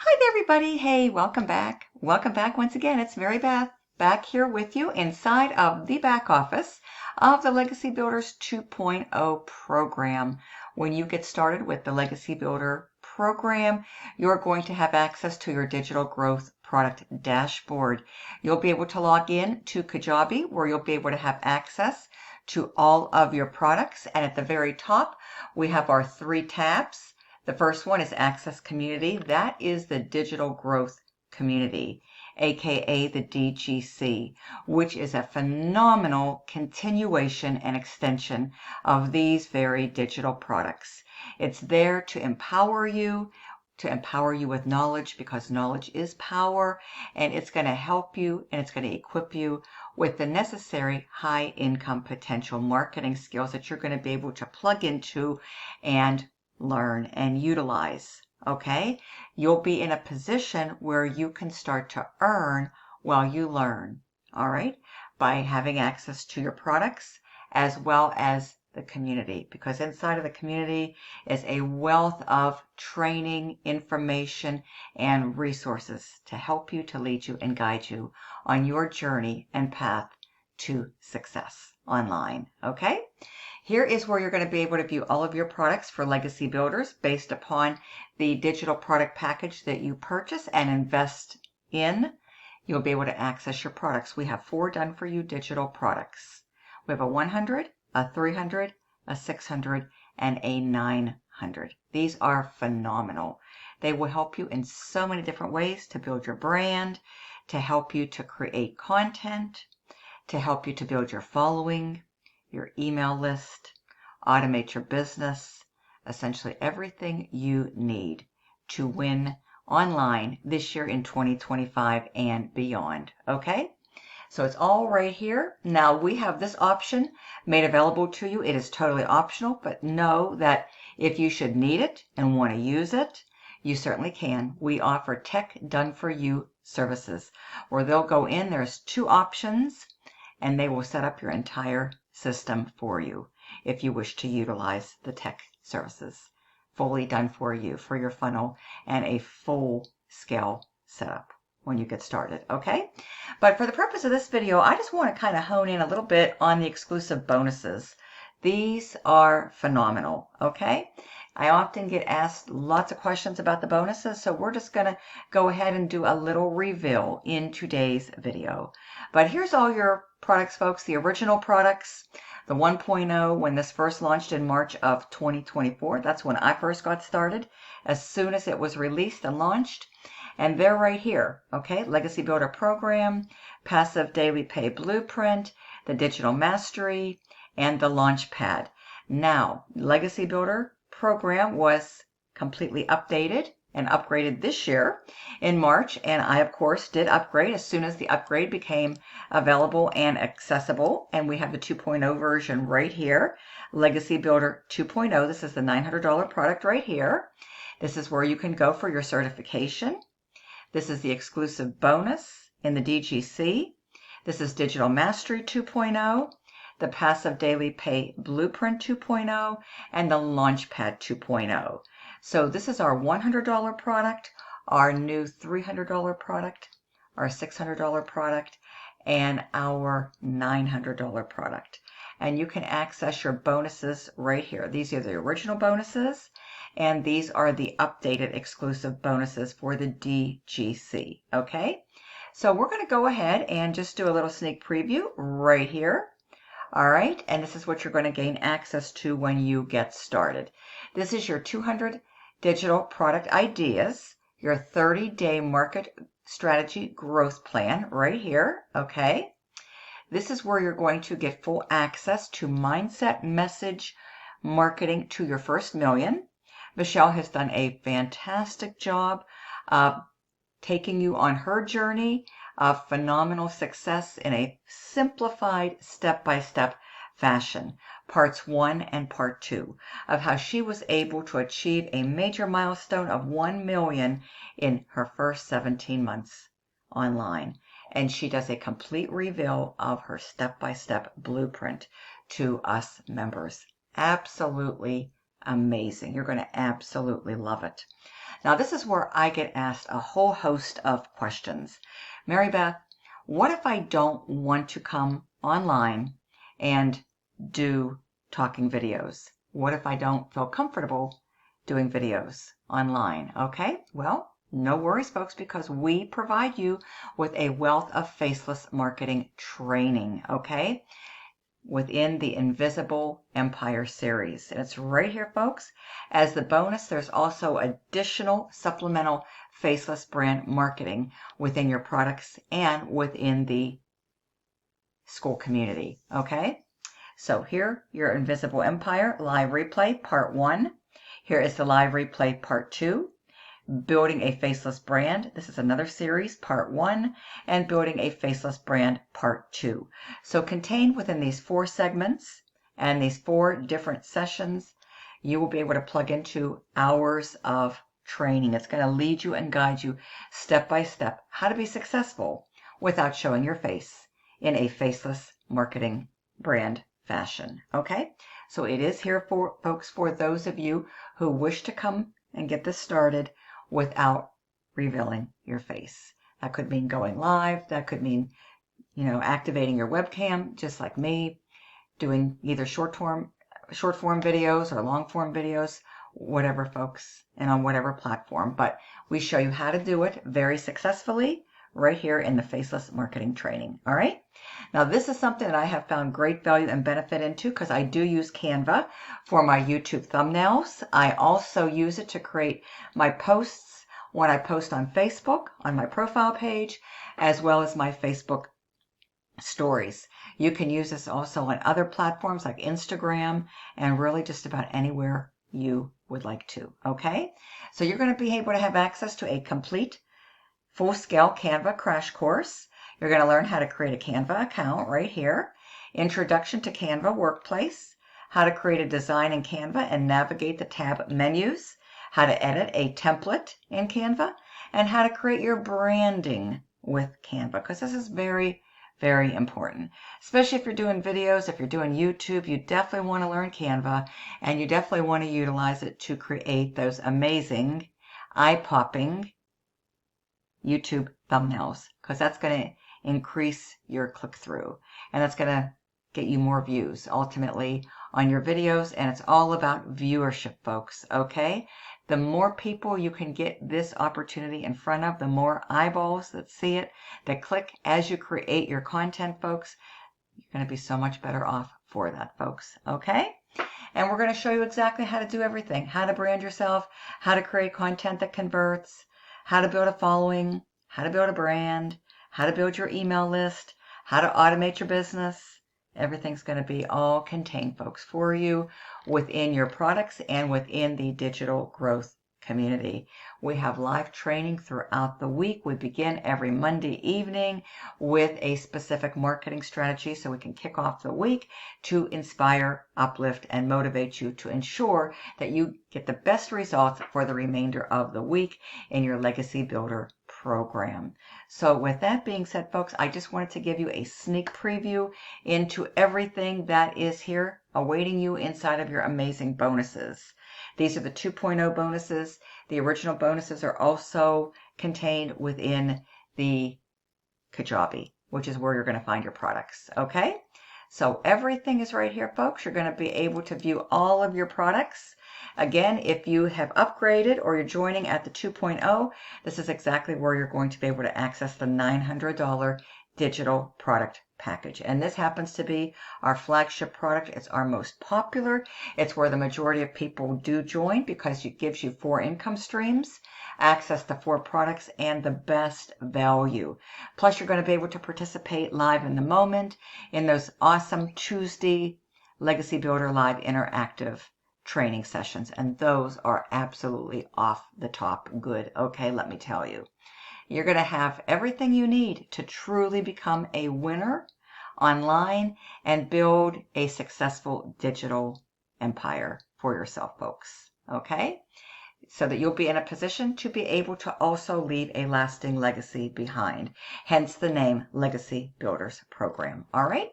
Hi there, everybody. Hey, welcome back. Welcome back once again. It's Marybeth back here with you inside of the back office of the Legacy Builders 2.0 program. When you get started with the Legacy Builder program, you're going to have access to your digital growth product dashboard. You'll be able to log in to Kajabi, where you'll be able to have access to all of your products. And at the very top, we have our 3 tabs. The first one is Access Community. That is the Digital Growth Community, aka the DGC, which is a phenomenal continuation and extension of these very digital products. It's there to empower you with knowledge, because knowledge is power, and it's going to help you and it's going to equip you with the necessary high income potential marketing skills that you're going to be able to plug into and learn and utilize. Okay? You'll be in a position where you can start to earn while you learn. All right? By having access to your products as well as the community, because inside of the community is a wealth of training, information, and resources to help you, to lead you, and guide you on your journey and path to success online. Okay? Here is where you're going to be able to view all of your products for Legacy Builders based upon the digital product package that you purchase and invest in. You'll be able to access your products. We have 4 done for you digital products. We have a 100, a 300, a 600, and a 900. These are phenomenal. They will help you in so many different ways to build your brand, to help you to create content, to help you to build your following, your email list, automate your business, essentially everything you need to win online this year in 2025 and beyond. Okay? So it's all right here. Now we have this option made available to you. It is totally optional, but know that if you should need it and want to use it, you certainly can. We offer tech done for you services where they'll go in. There's 2 options and they will set up your entire system for you if you wish to utilize the tech services fully done for you for your funnel and a full scale setup when you get started. Okay, but for the purpose of this video, I just want to kind of hone in a little bit on the exclusive bonuses. These are phenomenal. Okay, I often get asked lots of questions about the bonuses, so we're just going to go ahead and do a little reveal in today's video. But here's all your products, folks. The original products, the 1.0, when this first launched in March of 2024. That's when I first got started, as soon as it was released and launched. And they're right here, okay? Legacy Builder Program, Passive Daily Pay Blueprint, the Digital Mastery, and the Launchpad. Now, Legacy Builder Program was completely updated and upgraded this year in March, and I of course did upgrade as soon as the upgrade became available and accessible. And we have the 2.0 version right here, Legacy Builder 2.0. This is the $900 product right here. This is where you can go for your certification. This is the exclusive bonus in the DGC. This is Digital Mastery 2.0, the Passive Daily Pay Blueprint 2.0, and the Launchpad 2.0. So this is our $100 product, our new $300 product, our $600 product, and our $900 product. And you can access your bonuses right here. These are the original bonuses, and these are the updated exclusive bonuses for the DGC. Okay? So we're going to go ahead and just do a little sneak preview right here. All right, and this is what you're going to gain access to when you get started. This is your 200 digital product ideas, your 30-day market strategy growth plan right here, okay? This is where you're going to get full access to mindset message marketing to your first million. Michelle has done a fantastic job of taking you on her journey of phenomenal success in a simplified step-by-step fashion. Parts 1 and part 2 of how she was able to achieve a major milestone of 1 million in her first 17 months online. And she does a complete reveal of her step-by-step blueprint to us members. Absolutely amazing. You're going to absolutely love it. Now, this is where I get asked a whole host of questions. Marybeth, what if I don't want to come online and do talking videos? What if I don't feel comfortable doing videos online? Okay, well, no worries, folks, because we provide you with a wealth of faceless marketing training, okay, within the Invisible Empire series. And it's right here, folks. As the bonus, there's also additional supplemental faceless brand marketing within your products and within the school community, okay? So here, your Invisible Empire live replay, part 1. Here is the live replay, part 2. Building a Faceless Brand. This is another series, part 1, and Building a Faceless Brand, part 2. So contained within these 4 segments and these 4 different sessions, you will be able to plug into hours of training. It's going to lead you and guide you step by step how to be successful without showing your face in a faceless marketing brand fashion. Okay? So it is here for folks, for those of you who wish to come and get this started without revealing your face. That could mean going live. That could mean, activating your webcam, just like me, doing either short form videos or long form videos, whatever, folks, and on whatever platform. But we show you how to do it very successfully right here in the Faceless Marketing Training. All right. Now, this is something that I have found great value and benefit into because I do use Canva for my YouTube thumbnails. I also use it to create my posts when I post on Facebook, on my profile page, as well as my Facebook stories. You can use this also on other platforms like Instagram and really just about anywhere you would like to. Okay? So you're going to be able to have access to a complete full-scale Canva crash course. You're going to learn how to create a Canva account right here, Introduction to Canva Workplace, how to create a design in Canva and navigate the tab menus, how to edit a template in Canva, and how to create your branding with Canva, because this is very, very important. Especially if you're doing videos, if you're doing YouTube, you definitely want to learn Canva, and you definitely want to utilize it to create those amazing, eye-popping YouTube thumbnails, because that's going to increase your click-through, and that's going to get you more views ultimately on your videos. And it's all about viewership, folks. Okay, the more people you can get this opportunity in front of, the more eyeballs that see it, that click as you create your content, folks, you're going to be so much better off for that, folks. Okay, and we're going to show you exactly how to do everything, how to brand yourself, how to create content that converts, how to build a following, how to build a brand, how to build your email list, how to automate your business. Everything's going to be all contained, folks, for you within your products and within the digital growth community. We have live training throughout the week. We begin every Monday evening with a specific marketing strategy so we can kick off the week to inspire, uplift, and motivate you to ensure that you get the best results for the remainder of the week in your Legacy Builder program. So with that being said, folks, I just wanted to give you a sneak preview into everything that is here awaiting you inside of your amazing bonuses. These are the 2.0 bonuses. The original bonuses are also contained within the Kajabi, which is where you're going to find your products. Okay? So everything is right here, folks. You're going to be able to view all of your products. Again, if you have upgraded or you're joining at the 2.0, this is exactly where you're going to be able to access the $900 digital product package. And this happens to be our flagship product. It's our most popular. It's where the majority of people do join because it gives you 4 income streams, access to 4 products, and the best value. Plus, you're going to be able to participate live in the moment in those awesome Tuesday Legacy Builder Live interactive training sessions. And those are absolutely off the top good. Okay, let me tell you. You're going to have everything you need to truly become a winner online and build a successful digital empire for yourself, folks. Okay? So that you'll be in a position to be able to also leave a lasting legacy behind. Hence the name Legacy Builders Program. All right?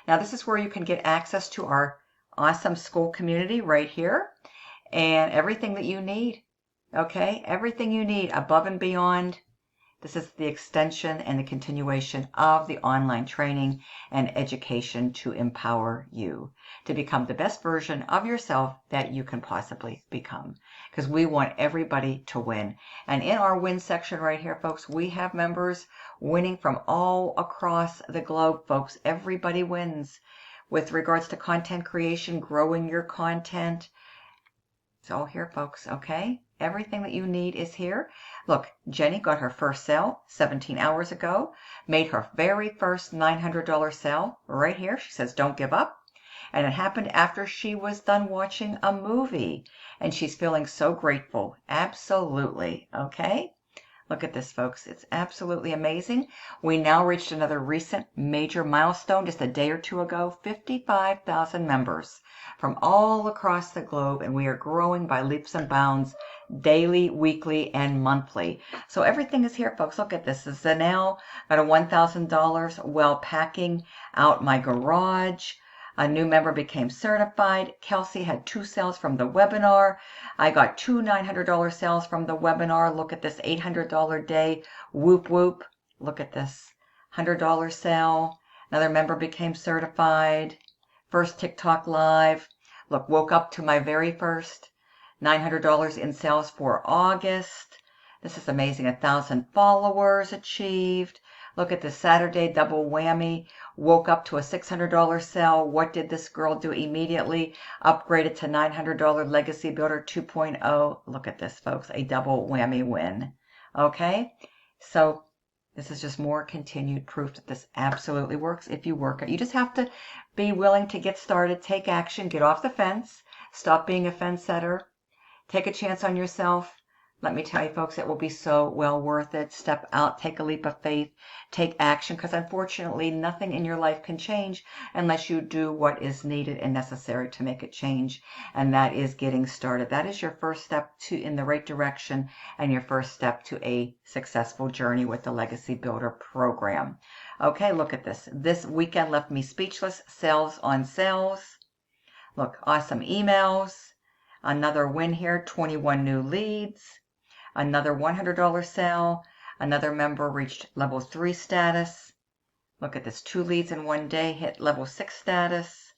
Now, this is where you can get access to our awesome school community right here and everything that you need Okay, everything you need above and beyond. This is the extension and the continuation of the online training and education to empower you to become the best version of yourself that you can possibly become. Because we want everybody to win. And in our win section right here, folks, we have members winning from all across the globe, folks. Everybody wins with regards to content creation, growing your content. It's all here, folks, okay? Everything that you need is here. Look, Jenny got her first sale 17 hours ago, made her very first $900 sale right here. She says, don't give up. And it happened after she was done watching a movie. And she's feeling so grateful. Absolutely, okay? Look at this, folks. It's absolutely amazing. We now reached another recent major milestone just a day or two ago, 55,000 members from all across the globe, and we are growing by leaps and bounds daily, weekly, and monthly. So everything is here, folks. Look at this. This is now at a $1,000 while packing out my garage. A new member became certified. Kelsey had 2 sales from the webinar. I got 2 $900 sales from the webinar. Look at this $800 day. Whoop, whoop. Look at this $100 sale. Another member became certified. First TikTok live. Look, woke up to my very first $900 in sales for August. This is amazing. 1,000 followers achieved. Look at this Saturday double whammy. Woke up to a $600 sale. What did this girl do immediately? Upgraded to $900 Legacy Builder 2.0. Look at this, folks. A double whammy win. Okay? So this is just more continued proof that this absolutely works if you work it. You just have to be willing to get started, take action, get off the fence, stop being a fence setter, take a chance on yourself. Let me tell you, folks, it will be so well worth it. Step out, take a leap of faith, take action, because unfortunately, nothing in your life can change unless you do what is needed and necessary to make it change, and that is getting started. That is your first step in the right direction and your first step to a successful journey with the Legacy Builder program. Okay, look at this. This weekend left me speechless. Sales on sales. Look, awesome emails. Another win here, 21 new leads. Another $100 sale. Another member reached level 3 status. Look at this, 2 leads in one day, hit level 6 status.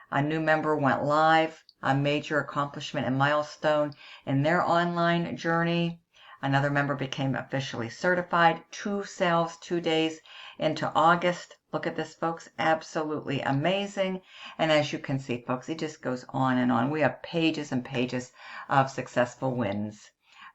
A new member went live, a major accomplishment and milestone in their online journey. Another member became officially certified. 2 sales, 2 days into August. Look at this, folks, absolutely amazing. And as you can see, folks, it just goes on and on. We have pages and pages of successful wins,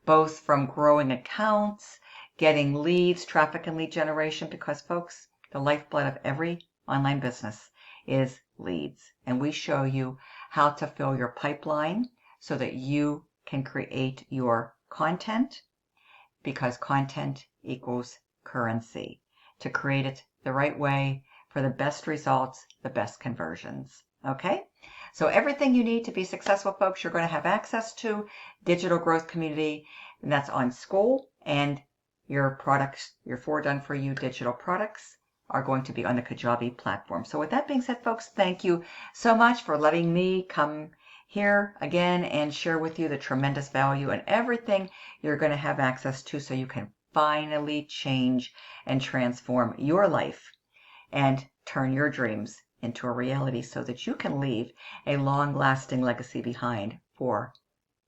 both from growing accounts, getting leads, traffic and lead generation, because, folks, the lifeblood of every online business is leads. And we show you how to fill your pipeline so that you can create your content, because content equals currency. To create it the right way for the best results, the best conversions. Okay? So everything you need to be successful, folks, you're going to have access to digital growth community, and that's on school, and your products, your 4 done for you digital products are going to be on the Kajabi platform. So with that being said, folks, thank you so much for letting me come here again and share with you the tremendous value and everything you're going to have access to so you can finally change and transform your life and turn your dreams into a reality so that you can leave a long-lasting legacy behind for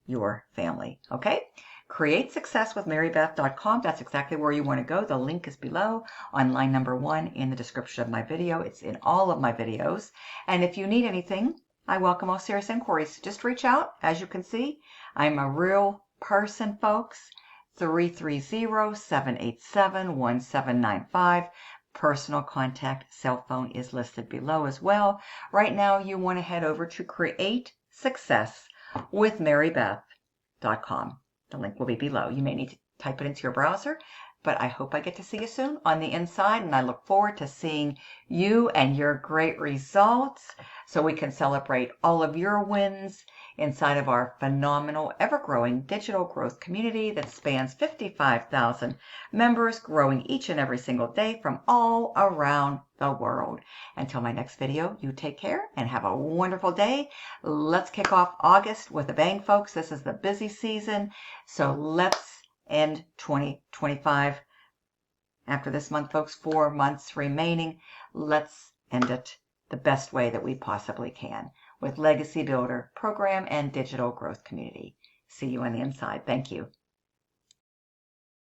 your family. Okay? Create success with Marybeth.com. That's exactly where you want to go. The link is below on line number 1 in the description of my video. It's in all of my videos. And if you need anything, I welcome all serious inquiries. Just reach out. As you can see, I'm a real person, folks. 330-787-1795. Personal contact cell phone is listed below as well. Right now, you want to head over to Create Success with Marybeth.com. The link will be below. You may need to type it into your browser. But I hope I get to see you soon on the inside, and I look forward to seeing you and your great results so we can celebrate all of your wins inside of our phenomenal, ever-growing digital growth community that spans 55,000 members, growing each and every single day from all around the world. Until my next video, you take care and have a wonderful day. Let's kick off August with a bang, folks. This is the busy season, so let's end 2025. After this month, folks, 4 months remaining. Let's end it the best way that we possibly can with Legacy Builder Program and Digital Growth Community. See you on the inside. Thank you.